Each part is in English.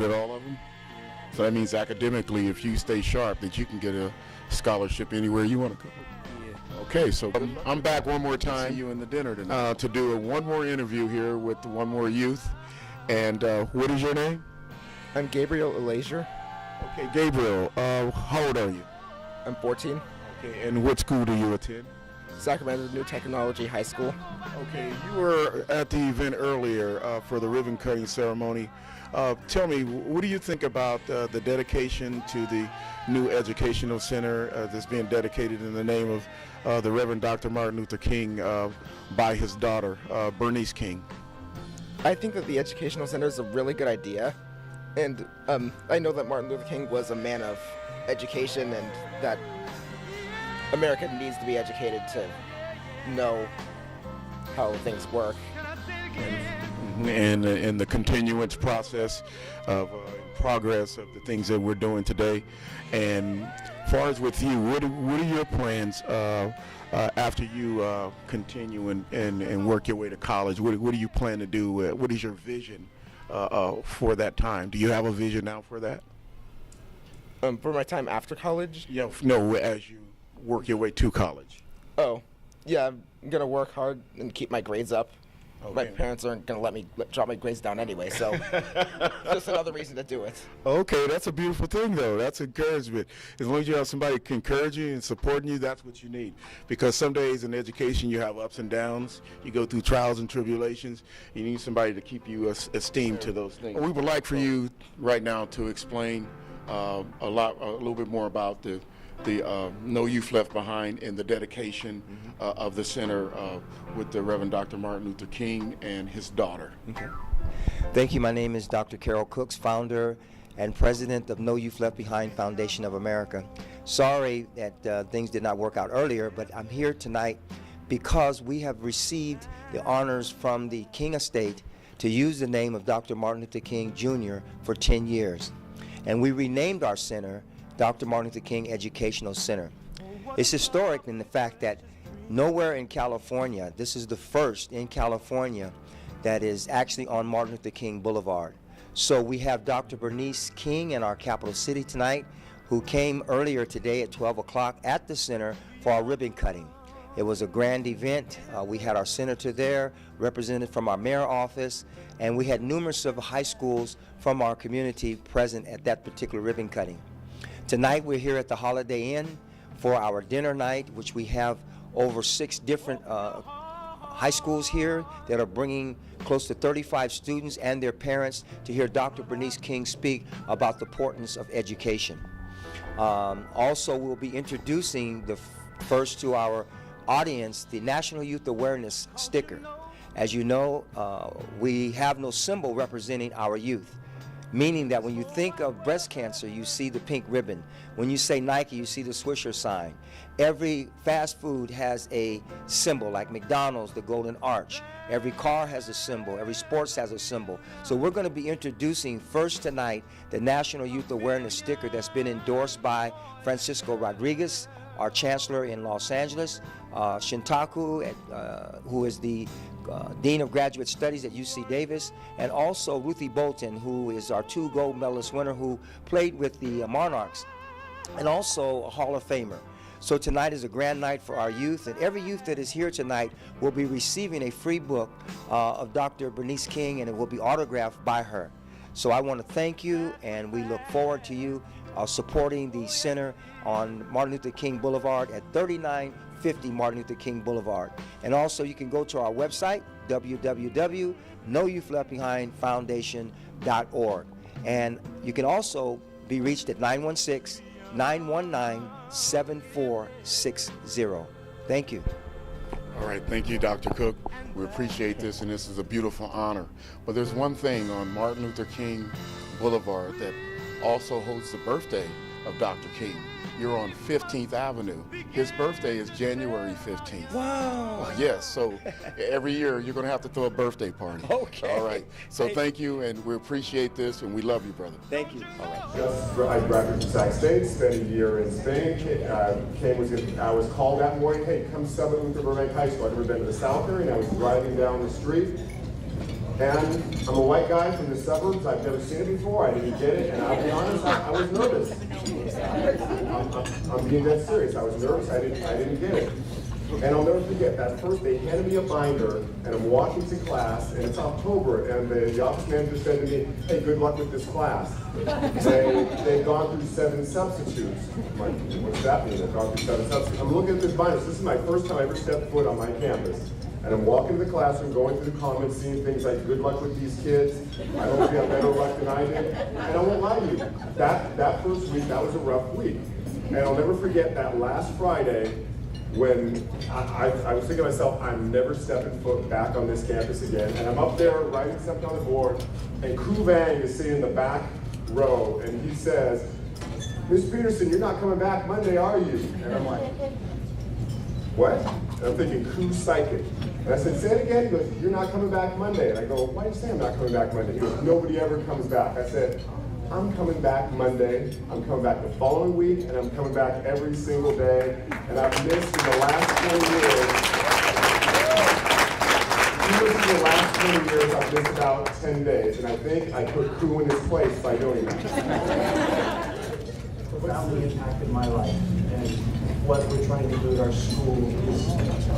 at all of them. So that means academically, if you stay sharp, that you can get a scholarship anywhere you want to go. Yeah. Okay, so I'm back one more time. See you in the dinner tonight to do one more interview here with one more youth. And what is your name? I'm Gabriel Elasier. Okay, Gabriel. How old are you? I'm 14. Okay, and what school do you attend? Sacramento New Technology High School. Okay, you were at the event earlier for the ribbon cutting ceremony. Tell me, what do you think about the dedication to the new educational center that's being dedicated in the name of the Reverend Dr. Martin Luther King by his daughter, Bernice King? I think that the educational center is a really good idea. And I know that Martin Luther King was a man of education and that America needs to be educated to know how things work. And the continuance process of progress of the things that we're doing today. And as far as with you, what are your plans after you continue and work your way to college? What do you plan to do? What is your vision for that time? Do you have a vision now for that? For my time after college? Yeah, no, as you work your way to college. Oh, yeah, I'm going to work hard and keep my grades up. Okay. My parents aren't going to let me drop my grades down anyway, so just another reason to do it. Okay, that's a beautiful thing, though. That's encouragement. As long as you have somebody can encourage you and supporting you, that's what you need. Because some days in education you have ups and downs. You go through trials and tribulations. You need somebody to keep you esteemed to those things. We would like for you right now to explain a little bit more about the No Youth Left Behind and the dedication of the center with the Reverend Dr. Martin Luther King and his daughter. Okay. Thank you. My name is Dr. Carol Cooks, founder and president of No Youth Left Behind Foundation of America. Sorry that things did not work out earlier, but I'm here tonight because we have received the honors from the King Estate to use the name of Dr. Martin Luther King Jr. for 10 years. And we renamed our center Dr. Martin Luther King Educational Center. It's historic in the fact that nowhere in California, this is the first in California that is actually on Martin Luther King Boulevard. So we have Dr. Bernice King in our capital city tonight, who came earlier today at 12 o'clock at the center for our ribbon cutting. It was a grand event. We had our senator there, represented from our mayor office, and we had numerous of high schools from our community present at that particular ribbon cutting. Tonight we're here at the Holiday Inn for our dinner night, which we have over 6 different high schools here that are bringing close to 35 students and their parents to hear Dr. Bernice King speak about the importance of education. Also, we'll be introducing first to our audience the National Youth Awareness sticker. As you know, we have no symbol representing our youth, meaning that when you think of breast cancer, you see the pink ribbon. When you say Nike, you see the Swisher sign. Every fast food has a symbol, like McDonald's, the Golden Arch. Every car has a symbol. Every sports has a symbol. So we're going to be introducing first tonight the National Youth Awareness sticker that's been endorsed by Francisco Rodriguez, our chancellor in Los Angeles, Shintaku, who is the Dean of Graduate Studies at UC Davis, and also Ruthie Bolton, who is our 2 gold medalist winner who played with the Monarchs, and also a Hall of Famer. So tonight is a grand night for our youth, and every youth that is here tonight will be receiving a free book of Dr. Bernice King, and it will be autographed by her. So I want to thank you, and we look forward to you supporting the center on Martin Luther King Boulevard at 3950 Martin Luther King Boulevard. And also you can go to our website, www.noyouthleft.behindfoundation.org. And you can also be reached at 916-919-7460. Thank you. All right, thank you, Dr. Cook. We appreciate this, and this is a beautiful honor. But there's one thing on Martin Luther King Boulevard that also holds the birthday of Dr. King. You're on 15th Avenue. His birthday is January 15th. Wow. Yes, so every year you're going to have to throw a birthday party. Okay. All right, so thank you, and we appreciate this, and we love you, brother. Thank you. All right. I graduated from Sac State, spent a year in Spain. I was called that morning, hey, come summit Luther Burbank High School. I'd never been to the South area, and I was driving down the street. And I'm a white guy from the suburbs. I've never seen it before. I didn't get it, and I'll be honest, I was nervous. I'm being dead serious. I was nervous. I didn't get it. And I'll never forget that first they handed me a binder, and I'm walking to class, and it's October, and the office manager said to me, "Hey, good luck with this class." They've gone through 7 substitutes. I'm like, what's that mean? They've gone through 7 substitutes. I'm looking at this binder. This is my first time I ever stepped foot on my campus. And I'm walking to the classroom, going through the comments, seeing things like, good luck with these kids. I hope you have better luck than I did. And I won't lie to you, that first week, that was a rough week. And I'll never forget that last Friday when I was thinking to myself, I'm never stepping foot back on this campus again. And I'm up there writing something on the board, and Ku Vang is sitting in the back row, and he says, "Miss Peterson, you're not coming back Monday, are you?" And I'm like, what? And I'm thinking, Ku Psychic. And I said, say it again. He goes, "You're not coming back Monday." And I go, "Why do you say I'm not coming back Monday?" He goes, "Nobody ever comes back." I said, "I'm coming back Monday, I'm coming back the following week, and I'm coming back every single day." And I've missed in the last 20 years, in the last 20 years, I've missed about 10 days. And I think I put Ku in his place by doing that. Profoundly impacted my life, and what we're trying to do at our school is,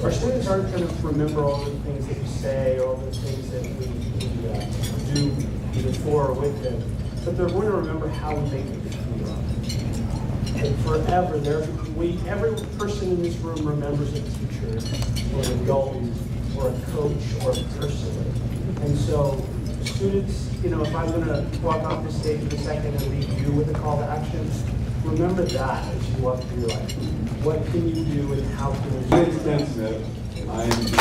our students aren't going to remember all the things that we say, all the things that we do either for or with them, but they're going to remember how we make them feel. And forever, every person in this room remembers a teacher, or an adult, or a coach, or a person. And so, students, if I'm going to walk off the stage in a second and leave you with a call to action, remember that as you walk through your life. What can you do and how can you do My it? name's Ken Smith. I am the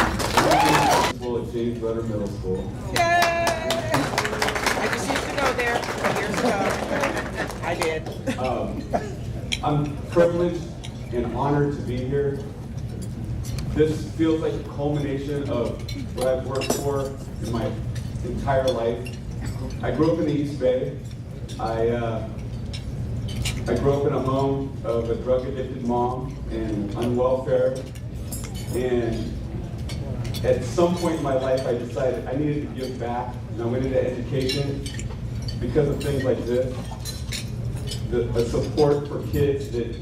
principal at James Rutter Middle School. Yay! I just used to go there years ago. I did. I'm privileged and honored to be here. This feels like a culmination of what I've worked for in my entire life. I grew up in the East Bay. I grew up in a home of a drug-addicted mom and on welfare. And at some point in my life, I decided I needed to give back. And I went into education because of things like this. The support for kids that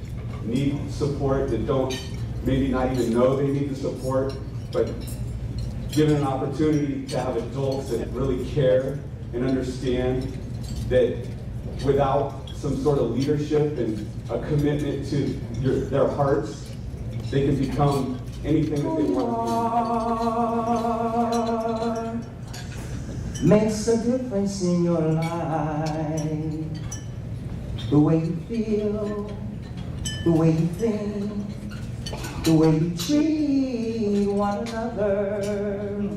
need support, that don't maybe not even know they need the support, but given an opportunity to have adults that really care and understand that without some sort of leadership and a commitment to their hearts, they can become anything that they want to be. Makes a difference in your life. The way you feel, the way you think, the way you treat one another.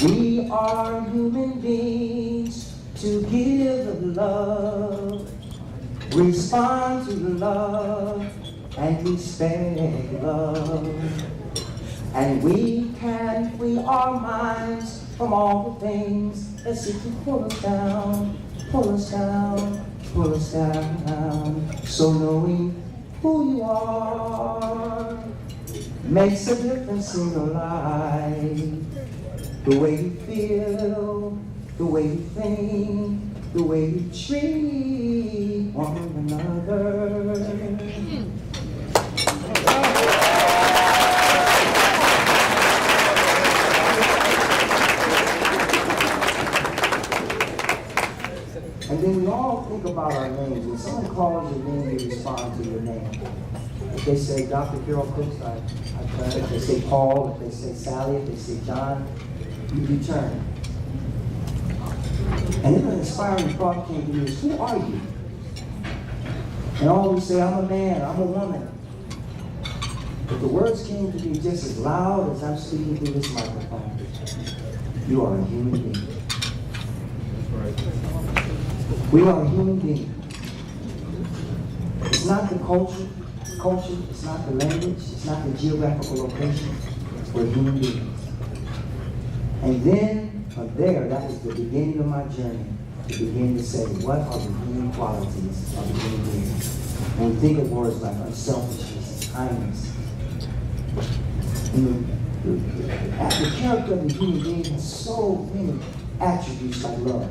We are human beings to give love, respond to love, and respect love. And we can free our minds from all the things that seek to pull us down, pull us down, pull us down. So knowing who you are makes a difference in your life. The way you feel, the way you think, the way you treat one another. And then we all think about our names. When someone calls your name, you respond to your name. If they say Dr. Carol Cooks, I've done it. If they say Paul, if they say Sally, if they say John, you return. And then an inspiring thought came to me is, who are you? And I always say, I'm a man, I'm a woman. But the words came to me just as loud as I'm speaking through this microphone. You are a human being. We are a human being. It's not the culture, it's not the language, it's not the geographical location. We're human beings. And then from there, that was the beginning of my journey, to begin to say, what are the human qualities of a human being? When we think of words like unselfishness, kindness, The character of the human being has so many attributes like love.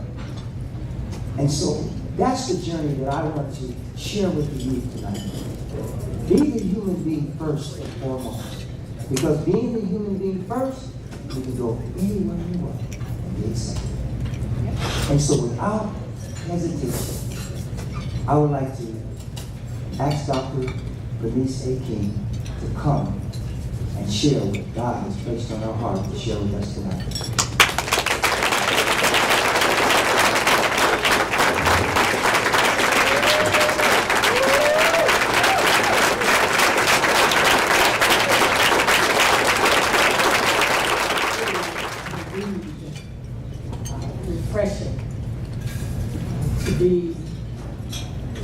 And so that's the journey that I want to share with the youth tonight. Be the human being first and foremost. Because being the human being first, you can go anywhere you want and be accepted. And so without hesitation, I would like to ask Dr. Bernice A. King to come and share what God has placed on our heart to share with us tonight. Refreshing to be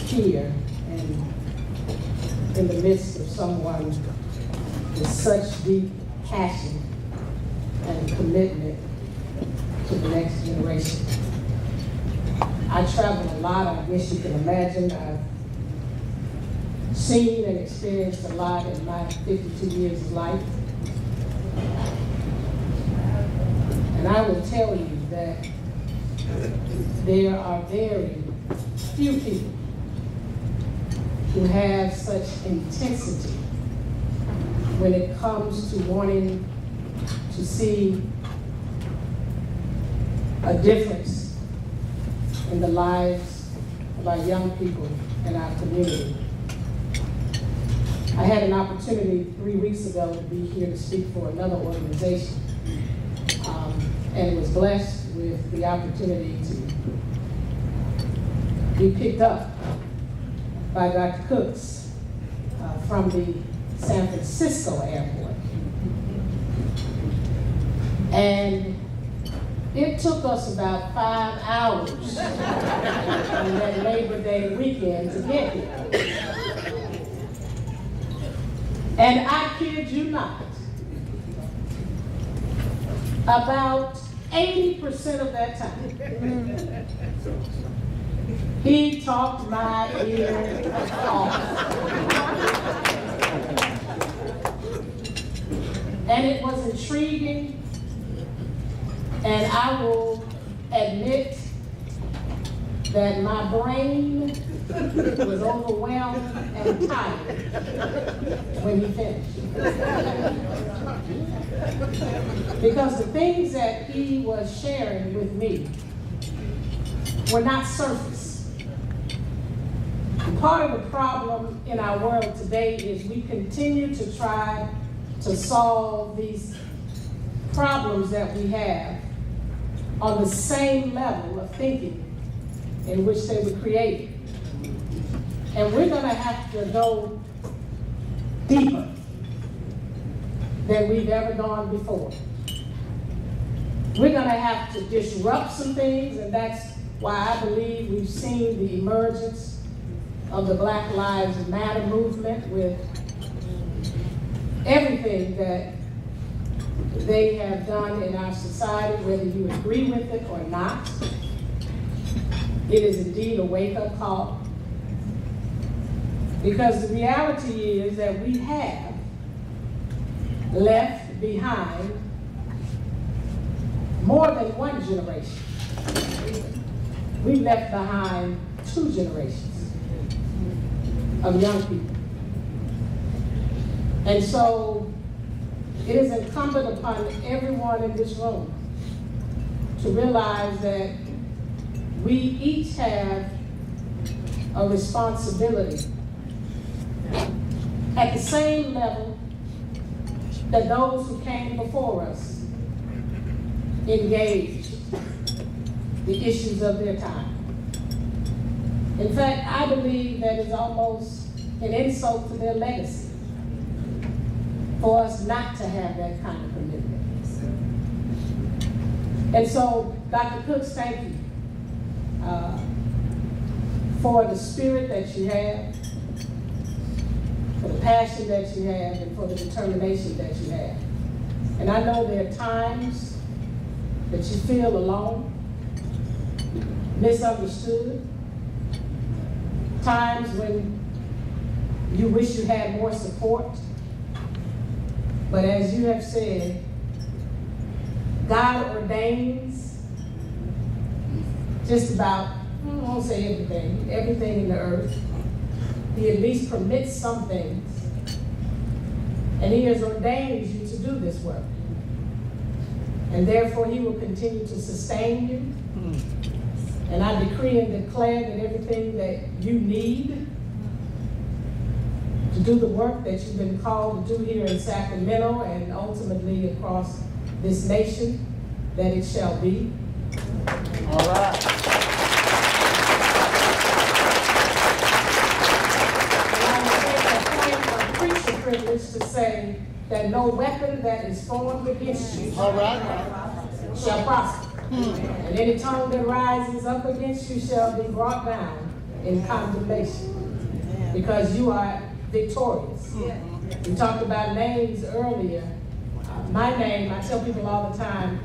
here and in the midst of someone with such deep passion and commitment to the next generation. I travel a lot, I guess you can imagine. I've seen and experienced a lot in my 52 years of life. And I will tell you that there are very few people who have such intensity when it comes to wanting to see a difference in the lives of our young people in our community. I had an opportunity 3 weeks ago to be here to speak for another organization, and was blessed with the opportunity to be picked up by Dr. Cooks from the San Francisco airport. And it took us about 5 hours on that Labor Day weekend to get here. And I kid you not, about 80% of that time, he talked my ear off. And it was intriguing, and I will admit that my brain was overwhelmed and tired when he finished. Because the things that he was sharing with me were not surface. And part of the problem in our world today is we continue to try to solve these problems that we have on the same level of thinking in which they were created. And we're gonna have to go deeper than we've ever gone before. We're gonna have to disrupt some things, and that's why I believe we've seen the emergence of the Black Lives Matter movement with everything that they have done in our society, whether you agree with it or not. It is indeed a wake-up call. Because the reality is that we have left behind more than one generation. We've left behind 2 generations of young people. And so it is incumbent upon everyone in this room to realize that we each have a responsibility at the same level that those who came before us engaged the issues of their time. In fact, I believe that it's almost an insult to their legacy for us not to have that kind of commitment. And so, Dr. Cooks, thank you for the spirit that you have, for the passion that you have, and for the determination that you have. And I know there are times that you feel alone, misunderstood, times when you wish you had more support. But as you have said, God ordains just about, I won't say everything in the earth. He at least permits some things. And he has ordained you to do this work. And therefore he will continue to sustain you. And I decree and declare that everything that you need to do the work that you've been called to do here in Sacramento and ultimately across this nation, that it shall be. All right. Privilege to say that no weapon that is formed against you shall prosper. And any tongue that rises up against you shall be brought down in condemnation, because you are victorious. We talked about names earlier. My name, I tell people all the time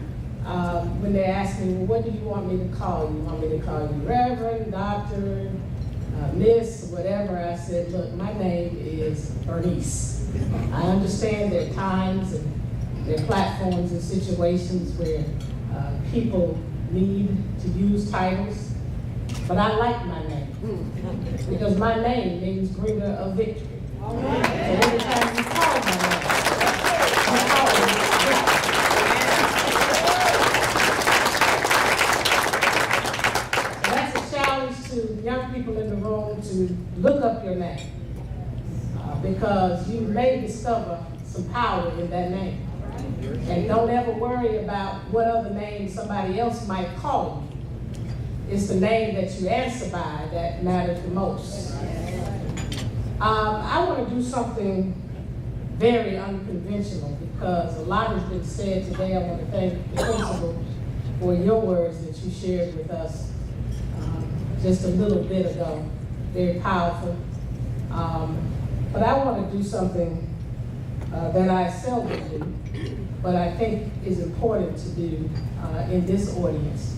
when they ask me, well, what do you want me to call you? You want me to call you Reverend, Doctor, Miss, whatever? I said, look, my name is Bernice. I understand there are times and there are platforms and situations where people need to use titles, but I like my name because my name means bringer of victory. So every time you call my name, you call me victory. That's a challenge to young people in the room to look up your name. Because you may discover some power in that name. And don't ever worry about what other name somebody else might call you. It's the name that you answer by that matters the most. I want to do something very unconventional because a lot has been said today. I want to thank the principal for your words that you shared with us just a little bit ago. Very powerful. But I want to do something that I seldom do, but I think is important to do in this audience,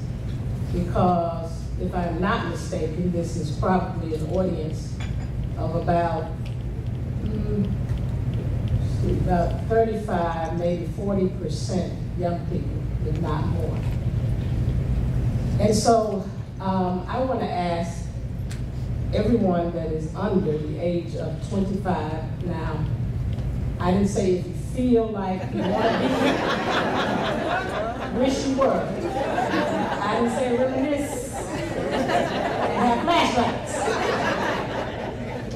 because if I'm not mistaken, this is probably an audience of about 35, maybe 40% young people, if not more. And so I want to ask everyone that is under the age of 25 now, I didn't say if you feel like you want to be, wish you were. I didn't say reminisce and have flashbacks.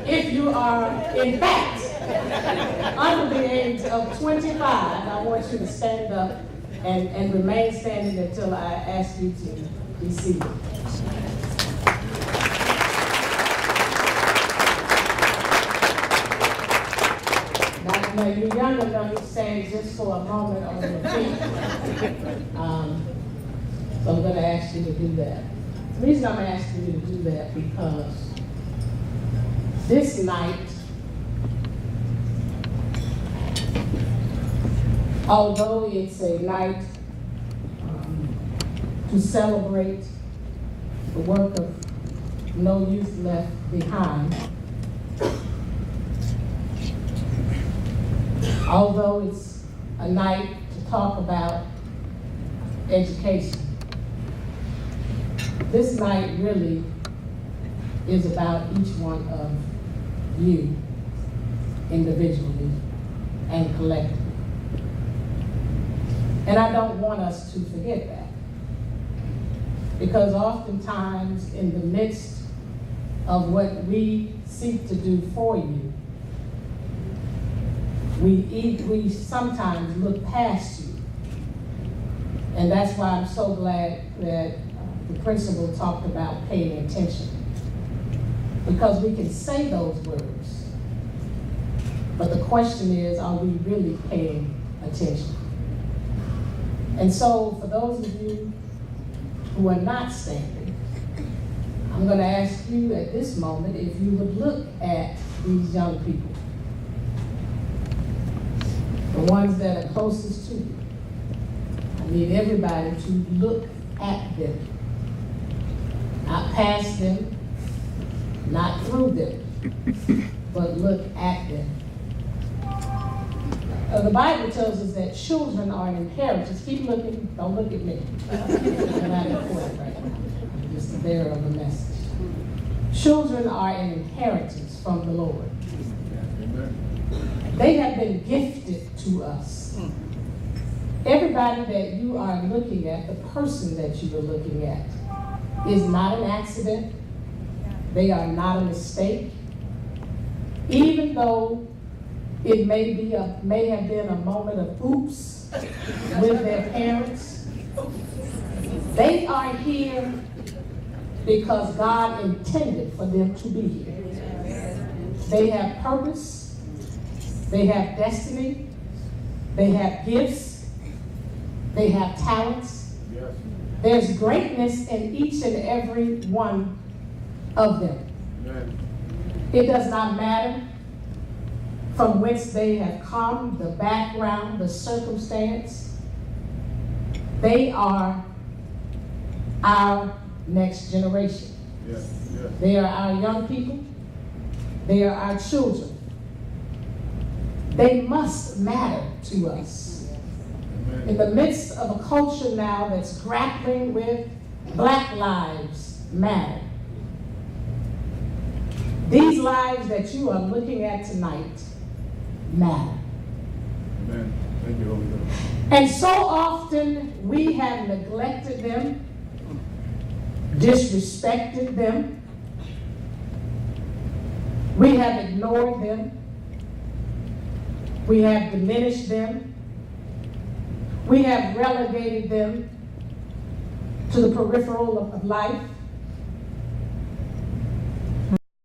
If you are, in fact, under the age of 25, I want you to stand up and remain standing until I ask you to be seated. Now, you're young enough to stand just for a moment on your feet. So I'm going to ask you to do that. The reason I'm asking you to do that because this night, although it's a night to celebrate the work of No Youth Left Behind, although it's a night to talk about education, this night really is about each one of you individually and collectively. And I don't want us to forget that, because oftentimes in the midst of what we seek to do for you, we sometimes look past you. And that's why I'm so glad that the principal talked about paying attention. Because we can say those words, but the question is, are we really paying attention? And so for those of you who are not standing, I'm going to ask you at this moment if you would look at these young people, the ones that are closest to you. I need everybody to look at them, not past them, not through them, but look at them. the Bible tells us that children are an inheritance. Keep looking, don't look at me. I'm not important right now. I'm just the bearer of the message. Children are an inheritance from the Lord. They have been gifted to us. Everybody that you are looking at, the person that you are looking at, is not an accident. They are not a mistake. Even though it may have been a moment of oops with their parents, they are here because God intended for them to be here. They have purpose, they have destiny, they have gifts, they have talents. There's greatness in each and every one of them. It does not matter from whence they have come, the background, the circumstance. They are our next generation. They are our young people. They are our children. They must matter to us. In the midst of a culture now that's grappling with Black Lives Matter, these lives that you are looking at tonight matter. Amen. Thank you, Holy Ghost. And so often we have neglected them, disrespected them, we have ignored them, we have diminished them, we have relegated them to the peripheral of life.